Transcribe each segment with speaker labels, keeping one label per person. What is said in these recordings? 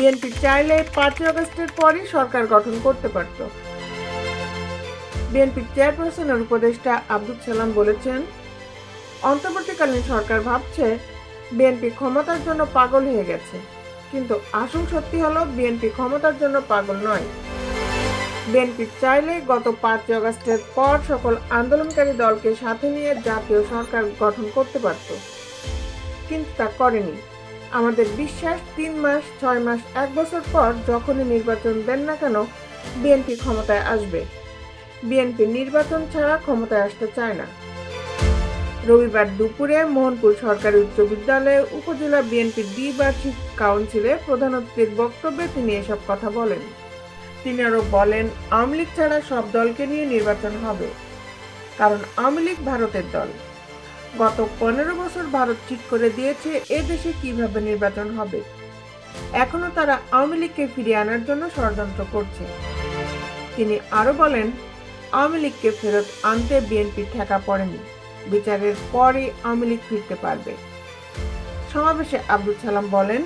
Speaker 1: BNP চাইলে 5 আগস্টের পরই সরকার গঠন করতে পারত। বিএনপির চেয়ারপারসনের উপদেষ্টা আব্দুল সালাম বলেছেন, অন্তর্বর্তীকালীন সরকার ভাবছে বিএনপি ক্ষমতার জন্য পাগল হয়ে গেছে, কিন্তু আসল সত্যি হলো বিএনপি ক্ষমতার জন্য পাগল নয়। বিএনপি চাইলে গত 5 আগস্টের পর সকল আন্দোলনকারী দলকে সাথে নিয়ে জাতীয় সরকার গঠন করতে পারত, কিন্তু তা করেনি। আমাদের বিশ্বাস 3 মাস, 6 মাস, 1 বছর পর যখনই নির্বাচন দেন না কেন বিএনপি ক্ষমতায় আসবে। বিএনপি নির্বাচন ছাড়া ক্ষমতায় আসতে চায় না। রবিবার দুপুরে মোহনপুর সরকারি উচ্চ বিদ্যালয়ে উপজেলা বিএনপির দ্বিবার্ষিক কাউন্সিলে প্রধান অতিথির বক্তব্যে তিনি এসব কথা বলেন। তিনি আরও বলেন, আওয়ামী লীগ ছাড়া সব দলকে নিয়ে নির্বাচন হবে, কারণ আওয়ামী লীগ ভারতের দল। গত 15 বছর ভারত ঠিক করে দিয়েছে এ দেশে কিভাবে নির্বাচন হবে। এখনো তারা আওয়ামী লীগকে ফিরিয়ে আনার জন্য ষড়যন্ত্র করছে। তিনি আরও বলেন, আওয়ামী লীগকে ফেরত আনতে বিএনপি ঠেকা পড়েনি, বিচারের পরই আওয়ামী লীগ ফিরতে পারবে। সমাবেশে আব্দুল সালাম বলেন,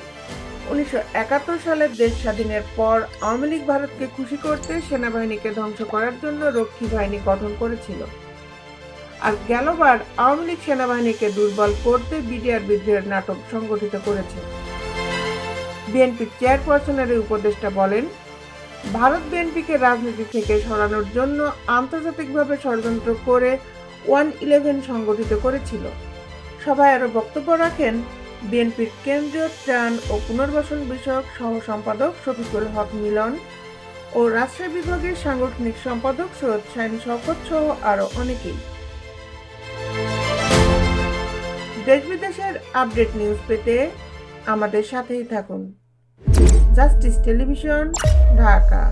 Speaker 1: 1971 সালে দেশ স্বাধীনের পর আওয়ামী লীগ ভারতকে খুশি করতে সেনাবাহিনীকে ধ্বংস করার জন্য রক্ষী বাহিনী গঠন করেছিল, আর গেলবার আওয়ামী লীগ সেনাবাহিনীকে দুর্বল করতে বিডিআর বিদ্রোহের নাটক সংগঠিত করেছে। বিএনপির চেয়ারপারসনের উপদেষ্টা বলেন, ভারত বিএনপিকে রাজনীতি থেকে সরানোর জন্য আন্তর্জাতিকভাবে ষড়যন্ত্র করে 1-11 সংগঠিত করেছিল। সভায় আরও বক্তব্য রাখেন বিএনপির কেন্দ্রীয় ত্রাণ ও পুনর্বাসন বিষয়ক সহ সম্পাদক শফিকুল হক মিলন ও রাজশাহী বিভাগের সাংগঠনিক সম্পাদক সৈয়দ শাহীন শওকত সহ আরও অনেকেই। দেশ বিদেশের আপডেট নিউজ পেতে আমাদের সাথেই থাকুন। Justice television, Dhaka.